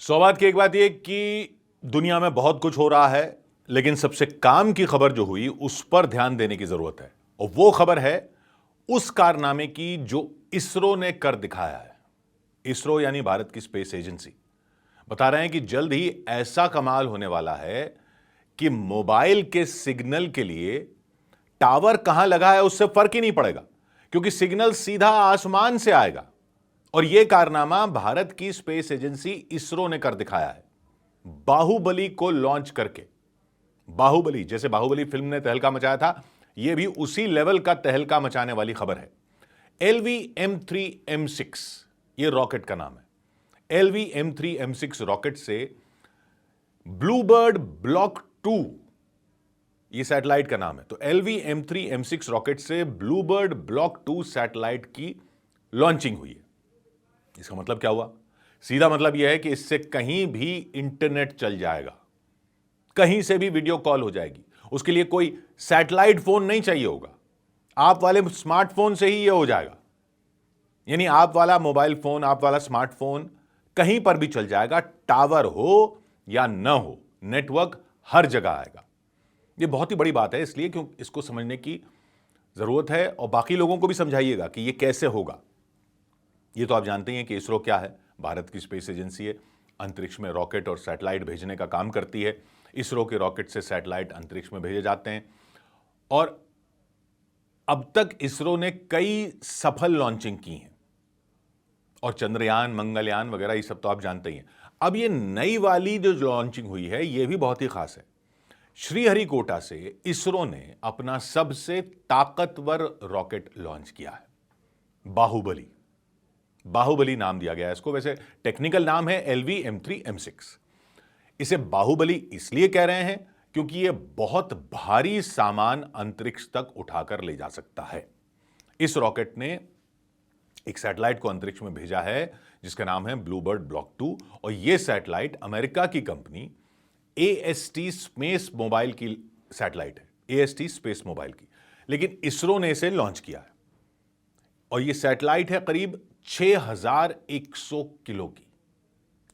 सौभाग्य की एक बात यह कि दुनिया में बहुत कुछ हो रहा है, लेकिन सबसे काम की खबर जो हुई उस पर ध्यान देने की जरूरत है। और वो खबर है उस कारनामे की जो इसरो ने कर दिखाया है। इसरो यानी भारत की स्पेस एजेंसी बता रहे हैं कि जल्द ही ऐसा कमाल होने वाला है कि मोबाइल के सिग्नल के लिए टावर कहां लगा है उससे फर्क ही नहीं पड़ेगा, क्योंकि सिग्नल सीधा आसमान से आएगा। और यह कारनामा भारत की स्पेस एजेंसी इसरो ने कर दिखाया है, बाहुबली को लॉन्च करके। बाहुबली, जैसे बाहुबली फिल्म ने तहलका मचाया था, यह भी उसी लेवल का तहलका मचाने वाली खबर है। LV-M3M6 यह रॉकेट का नाम है। LV-M3M6 रॉकेट से ब्लूबर्ड ब्लॉक 2 यह सैटेलाइट का नाम है। तो LV-M3M6 रॉकेट से ब्लूबर्ड ब्लॉक 2 सैटेलाइट की लॉन्चिंग हुई है। इसका मतलब क्या हुआ? सीधा मतलब यह है कि इससे कहीं भी इंटरनेट चल जाएगा, कहीं से भी वीडियो कॉल हो जाएगी। उसके लिए कोई सैटेलाइट फोन नहीं चाहिए होगा, आप वाले स्मार्टफोन से ही यह हो जाएगा। यानी आप वाला मोबाइल फोन, आप वाला स्मार्टफोन कहीं पर भी चल जाएगा, टावर हो या न हो, नेटवर्क हर जगह आएगा। यह बहुत ही बड़ी बात है, इसलिए क्योंकि इसको समझने की जरूरत है और बाकी लोगों को भी समझाइएगा कि यह कैसे होगा। ये तो आप जानते हैं कि इसरो क्या है, भारत की स्पेस एजेंसी है, अंतरिक्ष में रॉकेट और सैटेलाइट भेजने का काम करती है। इसरो के रॉकेट से सैटेलाइट अंतरिक्ष में भेजे जाते हैं और अब तक इसरो ने कई सफल लॉन्चिंग की हैं और चंद्रयान, मंगलयान वगैरह ये सब तो आप जानते ही हैं। अब ये नई वाली जो लॉन्चिंग हुई है ये भी बहुत ही खास है। श्रीहरिकोटा से इसरो ने अपना सबसे ताकतवर रॉकेट लॉन्च किया है, बाहुबली। बाहुबली नाम दिया गया है इसको, वैसे टेक्निकल नाम है LV-M3M6। इसे बाहुबली इसलिए कह रहे हैं क्योंकि यह बहुत भारी सामान अंतरिक्ष तक उठाकर ले जा सकता है। इस रॉकेट ने एक सैटेलाइट को अंतरिक्ष में भेजा है जिसका नाम है ब्लूबर्ड ब्लॉक 2, और यह सैटेलाइट अमेरिका की कंपनी AST स्पेस मोबाइल की सैटेलाइट है, AST स्पेस मोबाइल की, लेकिन इसरो ने इसे लॉन्च किया है। और यह सैटेलाइट है करीब 6100 किलो की।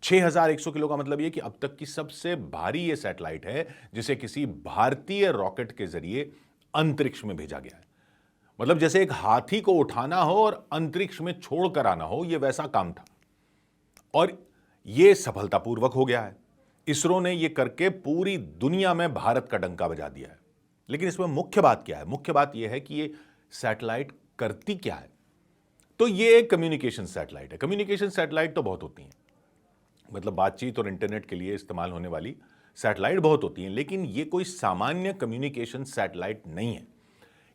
6100 किलो का मतलब यह कि अब तक की सबसे भारी यह सैटेलाइट है जिसे किसी भारतीय रॉकेट के जरिए अंतरिक्ष में भेजा गया है। मतलब जैसे एक हाथी को उठाना हो और अंतरिक्ष में छोड़कर आना हो, यह वैसा काम था और यह सफलतापूर्वक हो गया है। इसरो ने यह करके पूरी दुनिया में भारत का डंका बजा दिया है। लेकिन इसमें मुख्य बात क्या है? मुख्य बात यह है कि यह सैटेलाइट करती क्या है। तो यह एक कम्युनिकेशन सैटेलाइट है। कम्युनिकेशन सैटेलाइट तो बहुत होती हैं, मतलब बातचीत और इंटरनेट के लिए इस्तेमाल होने वाली सैटेलाइट बहुत होती हैं, लेकिन यह कोई सामान्य कम्युनिकेशन सैटेलाइट नहीं है।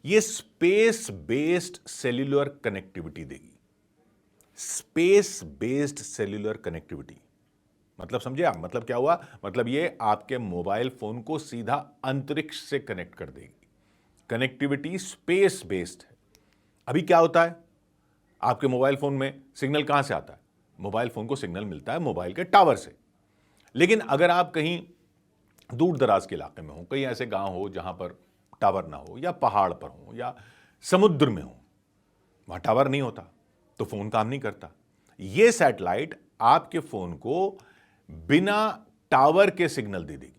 यह स्पेस बेस्ड सेल्यूलर कनेक्टिविटी देगी। स्पेस बेस्ड सेल्यूलर कनेक्टिविटी मतलब समझे आप? मतलब क्या हुआ? मतलब यह आपके मोबाइल फोन को सीधा अंतरिक्ष से कनेक्ट कर देगी। कनेक्टिविटी स्पेस बेस्ड है। अभी क्या होता है, आपके मोबाइल फोन में सिग्नल कहां से आता है? मोबाइल फोन को सिग्नल मिलता है मोबाइल के टावर से। लेकिन अगर आप कहीं दूर दराज के इलाके में हो, कहीं ऐसे गांव हो जहां पर टावर ना हो, या पहाड़ पर हो, या समुद्र में हो, वहां टावर नहीं होता तो फोन काम नहीं करता। यह सैटेलाइट आपके फोन को बिना टावर के सिग्नल दे देगी।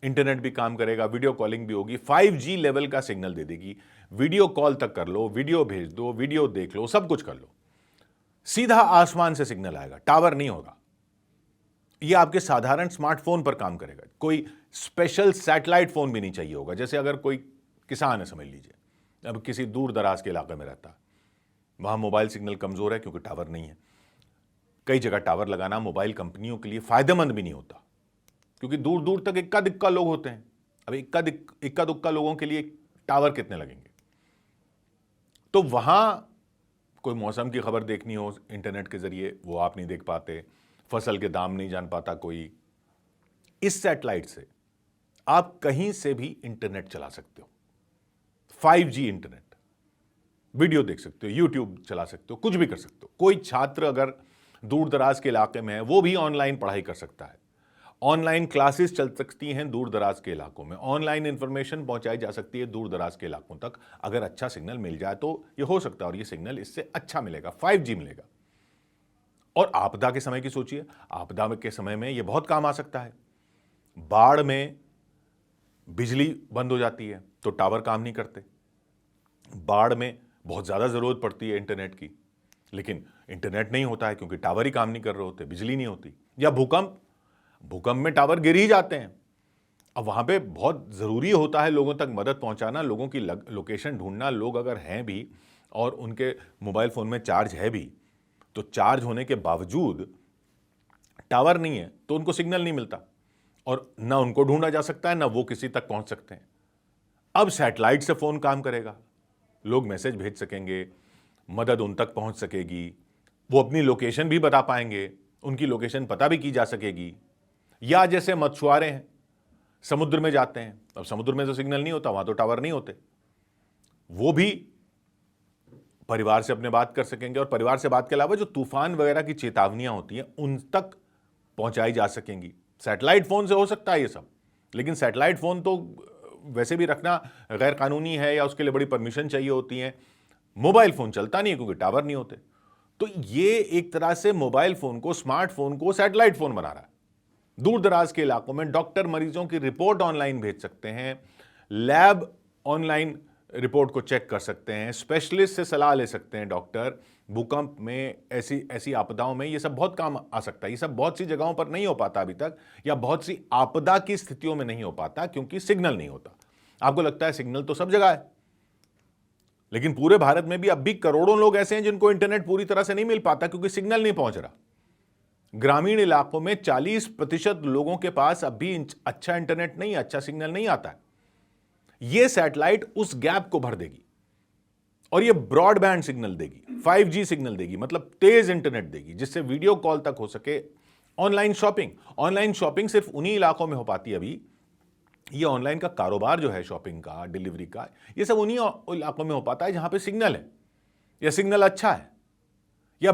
इंटरनेट भी काम करेगा, वीडियो कॉलिंग भी होगी, 5G लेवल का सिग्नल दे देगी। वीडियो कॉल तक कर लो, वीडियो भेज दो, वीडियो देख लो, सब कुछ कर लो। सीधा आसमान से सिग्नल आएगा, टावर नहीं होगा। यह आपके साधारण स्मार्टफोन पर काम करेगा। कोई स्पेशल सैटेलाइट फोन भी नहीं चाहिए होगा। जैसे अगर कोई किसान है, समझ लीजिए, अब किसी दूर दराज के इलाके में रहता है, वहां मोबाइल सिग्नल कमजोर है क्योंकि टावर नहीं है। कई जगह टावर लगाना मोबाइल कंपनियों के लिए फायदेमंद भी नहीं होता, क्योंकि दूर दूर तक इक्का दिक्का लोग होते हैं। अब इक्का दुक्का लोगों के लिए टावर कितने लगेंगे? तो वहां कोई मौसम की खबर देखनी हो इंटरनेट के जरिए, वो आप नहीं देख पाते। फसल के दाम नहीं जान पाता कोई। इस सैटेलाइट से आप कहीं से भी इंटरनेट चला सकते हो, 5G इंटरनेट, वीडियो देख सकते हो, यूट्यूब चला सकते हो, कुछ भी कर सकते हो। कोई छात्र अगर दूर दराज के इलाके में है, वो भी ऑनलाइन पढ़ाई कर सकता है। ऑनलाइन क्लासेस चल सकती हैं दूर दराज के इलाकों में। ऑनलाइन इंफॉर्मेशन पहुंचाई जा सकती है दूर दराज के इलाकों तक। अगर अच्छा सिग्नल मिल जाए तो यह हो सकता है, और यह सिग्नल इससे अच्छा मिलेगा, 5G मिलेगा। और आपदा के समय की सोचिए, आपदा के समय में यह बहुत काम आ सकता है। बाढ़ में बिजली बंद हो जाती है तो टावर काम नहीं करते, बाढ़ में बहुत ज्यादा जरूरत पड़ती है इंटरनेट की, लेकिन इंटरनेट नहीं होता है क्योंकि टावर ही काम नहीं कर रहे होते, बिजली नहीं होती। या भूकंप, भूकंप में टावर गिर ही जाते हैं। अब वहां पे बहुत जरूरी होता है लोगों तक मदद पहुंचाना, लोगों की लोकेशन ढूंढना। लोग अगर हैं भी और उनके मोबाइल फोन में चार्ज है भी, तो चार्ज होने के बावजूद टावर नहीं है तो उनको सिग्नल नहीं मिलता और ना उनको ढूंढा जा सकता है ना वो किसी तक पहुंच सकते हैं। अब सैटेलाइट से फोन काम करेगा, लोग मैसेज भेज सकेंगे, मदद उन तक पहुंच सकेगी, वो अपनी लोकेशन भी बता पाएंगे, उनकी लोकेशन पता भी की जा सकेगी। या जैसे मछुआरे हैं, समुद्र में जाते हैं, अब समुद्र में तो सिग्नल नहीं होता, वहां तो टावर नहीं होते, वो भी परिवार से अपने बात कर सकेंगे और परिवार से बात के अलावा जो तूफान वगैरह की चेतावनियां होती हैं उन तक पहुंचाई जा सकेंगी। सैटेलाइट फोन से हो सकता है ये सब, लेकिन सैटेलाइट फोन तो वैसे भी रखना गैर कानूनी है या उसके लिए बड़ी परमिशन चाहिए होती है। मोबाइल फोन चलता नहीं है क्योंकि टावर नहीं होते। तो ये एक तरह से मोबाइल फोन को, स्मार्टफोन को सैटेलाइट फोन बना रहा है। दूर दराज के इलाकों में डॉक्टर मरीजों की रिपोर्ट ऑनलाइन भेज सकते हैं, लैब ऑनलाइन रिपोर्ट को चेक कर सकते हैं, स्पेशलिस्ट से सलाह ले सकते हैं डॉक्टर। भूकंप में, ऐसी आपदाओं में ये सब बहुत काम आ सकता है। ये सब बहुत सी जगहों पर नहीं हो पाता अभी तक, या बहुत सी आपदा की स्थितियों में नहीं हो पाता क्योंकि सिग्नल नहीं होता। आपको लगता है सिग्नल तो सब जगह है, लेकिन पूरे भारत में भी अब भी करोड़ों लोग ऐसे हैं जिनको इंटरनेट पूरी तरह से नहीं मिल पाता क्योंकि सिग्नल नहीं पहुंच रहा। ग्रामीण इलाकों में 40% लोगों के पास अब भी अच्छा इंटरनेट नहीं, अच्छा सिग्नल नहीं आता है। यह सैटेलाइट उस गैप को भर देगी और यह ब्रॉडबैंड सिग्नल देगी, 5G सिग्नल देगी, मतलब तेज इंटरनेट देगी जिससे वीडियो कॉल तक हो सके। ऑनलाइन शॉपिंग सिर्फ उन्हीं इलाकों में हो पाती है अभी। ये ऑनलाइन का कारोबार जो है, शॉपिंग का, डिलीवरी का, ये सब उन्हीं इलाकों में हो पाता है जहां पे सिग्नल है या सिग्नल अच्छा है। या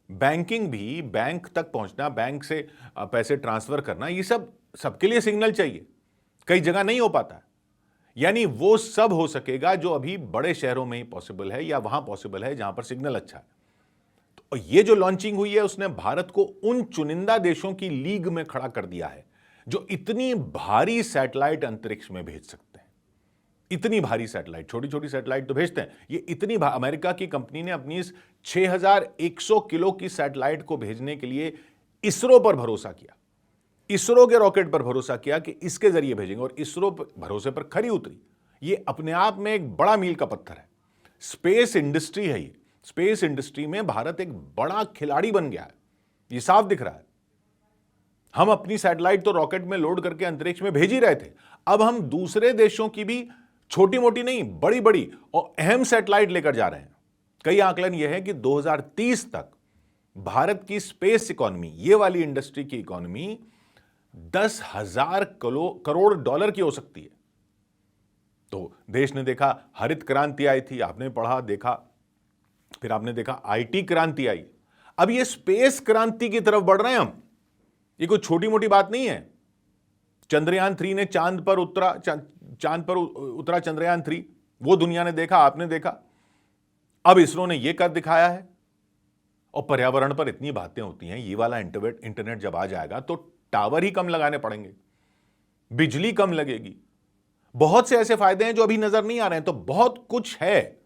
बैंकिंग भी, बैंक तक पहुंचना, बैंक से पैसे ट्रांसफर करना, ये सब सबके लिए सिग्नल चाहिए, कई जगह नहीं हो पाता है। यानी वो सब हो सकेगा जो अभी बड़े शहरों में ही पॉसिबल है या वहां पॉसिबल है जहां पर सिग्नल अच्छा है। तो ये जो लॉन्चिंग हुई है उसने भारत को उन चुनिंदा देशों की लीग में खड़ा कर दिया है जो इतनी भारी सैटेलाइट अंतरिक्ष में भेज सकते हैं। इतनी भारी सैटेलाइट, छोटी छोटी सैटेलाइट तो भेजते हैं, ये इतनी अमेरिका की कंपनी ने अपनी इस 6100 किलो की सैटेलाइट को भेजने के लिए इसरो पर भरोसा किया, इसरो के रॉकेट पर भरोसा किया कि इसके जरिए भेजेंगे, और इसरो भरोसे पर खरी उतरी। ये अपने आप में एक बड़ा मील का पत्थर है। स्पेस इंडस्ट्री है ये, स्पेस इंडस्ट्री में भारत एक बड़ा खिलाड़ी बन गया है, ये साफ दिख रहा है। हम अपनी सैटेलाइट तो रॉकेट में लोड करके अंतरिक्ष में भेज ही रहे थे, अब हम दूसरे देशों की भी छोटी मोटी नहीं, बड़ी बड़ी और अहम सैटेलाइट लेकर जा रहे हैं। कई आकलन यह है कि 2030 तक भारत की स्पेस इकोनॉमी, ये वाली इंडस्ट्री की इकोनॉमी 10,000 करोड़ डॉलर की हो सकती है। तो देश ने देखा हरित क्रांति आई थी, आपने पढ़ा देखा, फिर आपने देखा आईटी क्रांति आई, अब ये स्पेस क्रांति की तरफ बढ़ रहे हैं हम। ये कोई छोटी मोटी बात नहीं है। चंद्रयान 3 ने चांद पर उतरा चंद्रयान 3, वो दुनिया ने देखा, आपने देखा। अब इसरो ने यह कर दिखाया है। और पर्यावरण पर इतनी बातें होती हैं, ये वाला इंटरनेट जब आ जाएगा तो टावर ही कम लगाने पड़ेंगे, बिजली कम लगेगी, बहुत से ऐसे फायदे हैं जो अभी नजर नहीं आ रहे हैं। तो बहुत कुछ है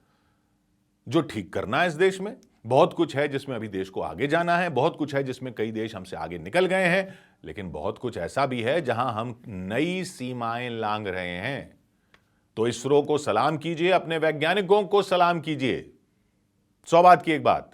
जो ठीक करना है इस देश में, बहुत कुछ है जिसमें अभी देश को आगे जाना है, बहुत कुछ है जिसमें कई देश हमसे आगे निकल गए हैं, लेकिन बहुत कुछ ऐसा भी है जहां हम नई सीमाएं लांघ रहे हैं। तो इसरो को सलाम कीजिए, अपने वैज्ञानिकों को सलाम कीजिए। 100 बात की एक बात,